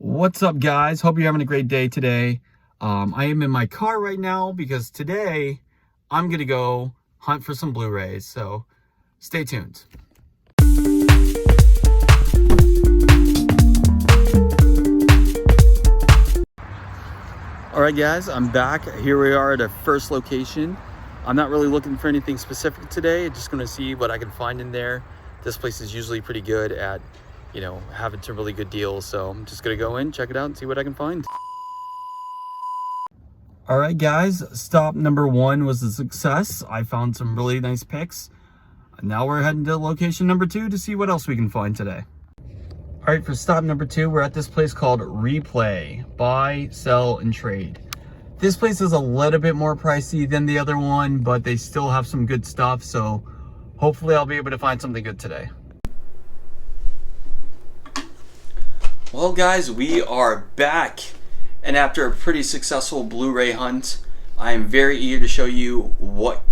What's up, guys? Hope you're having a great day today. I am in my car right now because today I'm gonna go hunt for some Blu-rays, so stay tuned. All right, guys, I'm back. Here we are at our first location. I'm not really looking for anything specific today. Just gonna see what I can find in there. This place is usually pretty good at, having some really good deals. So I'm just gonna go in, check it out, and see what I can find. All right, guys, stop number one was a success. I found some really nice picks. Now we're heading to location number two to see what else we can find today. All right, for stop number two, we're at this place called Replay, buy, sell, and trade. This place is a little bit more pricey than the other one, but they still have some good stuff. So hopefully I'll be able to find something good today. Well, guys, we are back. And after a pretty successful Blu-ray hunt, I am very eager to show you what...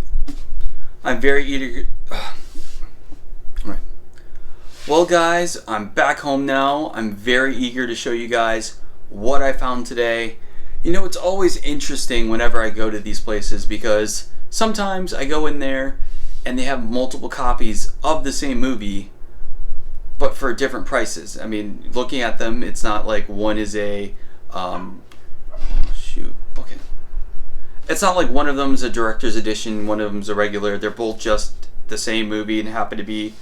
Well, guys, I'm back home now. I'm very eager to show you guys what I found today. You know, it's always interesting whenever I go to these places because sometimes I go in there and they have multiple copies of the same movie, but for different prices. I mean, looking at them, it's not like one is a... It's not like one of them is a director's edition, one of them is a regular. They're both just the same movie and happen to be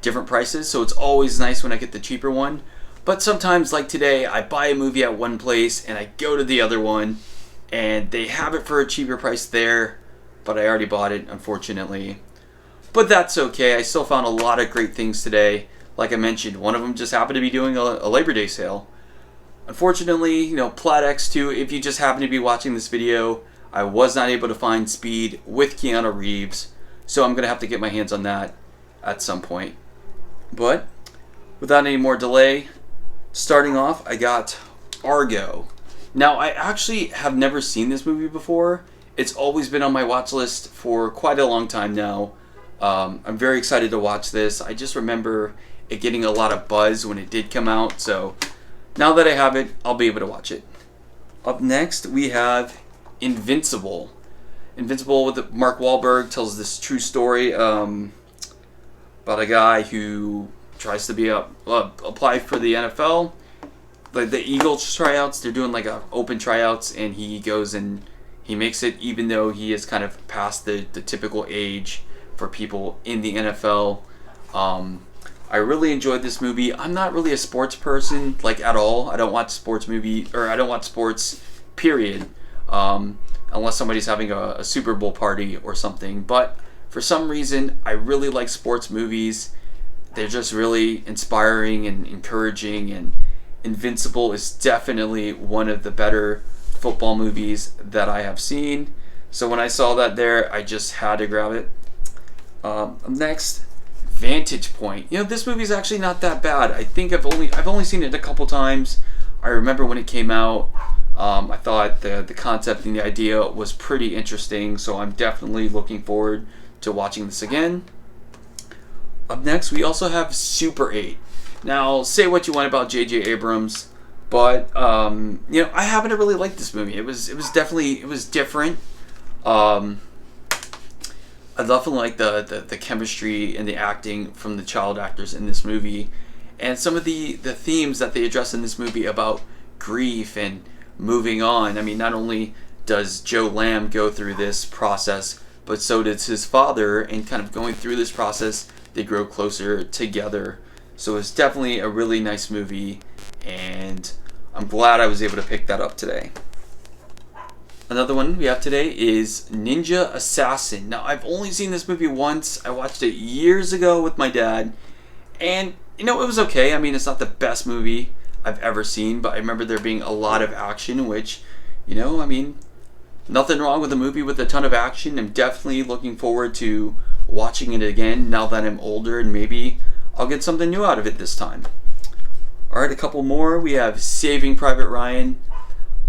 different prices, so it's always nice when I get the cheaper one. But sometimes, like today, I buy a movie at one place and I go to the other one and they have it for a cheaper price there, but I already bought it, unfortunately. But that's okay. I still found a lot of great things today. Like I mentioned, one of them just happened to be doing a Labor Day sale. Unfortunately, Plat X2, if you just happen to be watching this video, I was not able to find Speed with Keanu Reeves, so I'm going to have to get my hands on that at some point. But without any more delay, starting off, I got Argo. Now, I actually have never seen this movie before. It's always been on my watch list for quite a long time now. I'm very excited to watch this. I just remember it getting a lot of buzz when it did come out, so now that I have it, I'll be able to watch it. Up next, we have Invincible. Invincible with Mark Wahlberg tells this true story about a guy who tries to be apply for the NFL. Like the Eagles tryouts, they're doing like open tryouts, and he goes and he makes it even though he is kind of past the typical age for people in the NFL. I really enjoyed this movie. I'm not really a sports person, like at all. I don't watch sports I don't watch sports, period. Unless somebody's having a Super Bowl party or something. But for some reason, I really like sports movies. They're just really inspiring and encouraging, and Invincible is definitely one of the better football movies that I have seen. So when I saw that there, I just had to grab it. Next, Vantage Point. This movie is actually not that bad. I think I've only seen it a couple times. I remember when it came out. I thought the concept and the idea was pretty interesting, so I'm definitely looking forward to watching this again. Up next, we also have Super 8. Now, say what you want about J.J. Abrams, but I happen to really like this movie. It was different. I definitely like the chemistry and the acting from the child actors in this movie, and some of the themes that they address in this movie about grief and moving on. I mean, not only does Joe Lamb go through this process, but so does his father, and kind of going through this process, they grow closer together. So it's definitely a really nice movie, and I'm glad I was able to pick that up today. Another one we have today is Ninja Assassin. Now, I've only seen this movie once. I watched it years ago with my dad, and it was okay. I mean, it's not the best movie I've ever seen, but I remember there being a lot of action, which, nothing wrong with a movie with a ton of action. I'm definitely looking forward to watching it again now that I'm older, and maybe I'll get something new out of it this time. Alright, a couple more. We have Saving Private Ryan.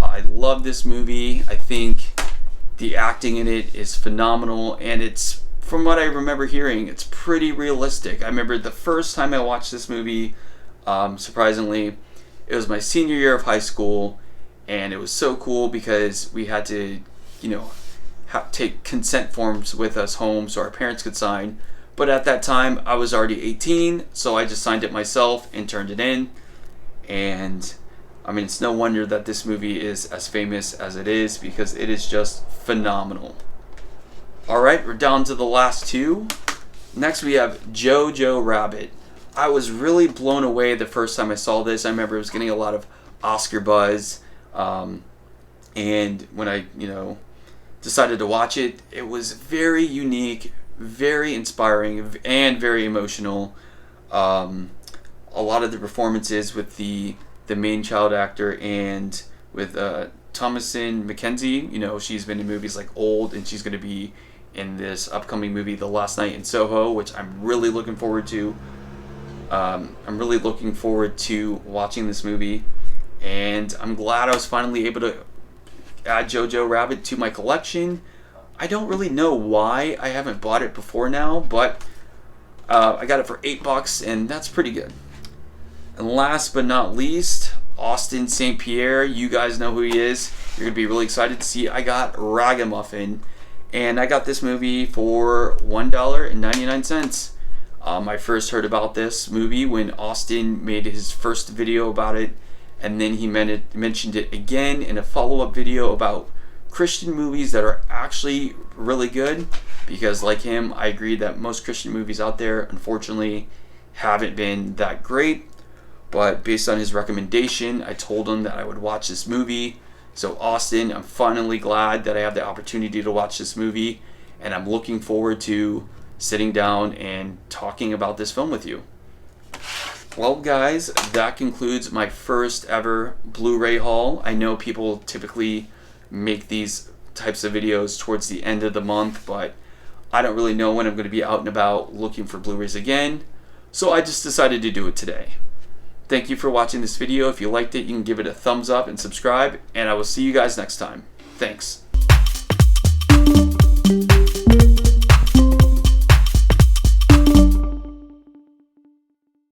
I love this movie. I think the acting in it is phenomenal, and it's, from what I remember hearing, it's pretty realistic. I remember the first time I watched this movie, surprisingly, It was my senior year of high school, and it was so cool because we had to, you know, take consent forms with us home so our parents could sign. But at that time, I was already 18, so I just signed it myself and turned it in. And I mean, it's no wonder that this movie is as famous as it is, because it is just phenomenal. Alright, we're down to the last two. Next we have Jojo Rabbit. I was really blown away the first time I saw this. I remember it was getting a lot of Oscar buzz. And when I, decided to watch it, it was very unique, very inspiring, and very emotional. A lot of the performances with the main child actor and with Thomasin McKenzie, she's been in movies like Old, and she's going to be in this upcoming movie, The Last Night in Soho, which I'm really looking forward to. I'm really looking forward to watching this movie, and I'm glad I was finally able to add Jojo Rabbit to my collection. I don't really know why I haven't bought it before now, but I got it for $8, and that's pretty good. And last but not least, Austin St. Pierre. You guys know who he is. You're going to be really excited to see I got Ragamuffin. And I got this movie for $1.99. I first heard about this movie when Austin made his first video about it, and then he mentioned it again in a follow-up video about Christian movies that are actually really good, because like him, I agree that most Christian movies out there, unfortunately, haven't been that great. But based on his recommendation, I told him that I would watch this movie. So Austin, I'm finally glad that I have the opportunity to watch this movie, and I'm looking forward to sitting down and talking about this film with you. Well guys, that concludes my first ever Blu-ray haul. I know people typically make these types of videos towards the end of the month, but I don't really know when I'm going to be out and about looking for Blu-rays again, so I just decided to do it today. Thank you for watching this video. If you liked it, you can give it a thumbs up and subscribe, and I will see you guys next time. Thanks.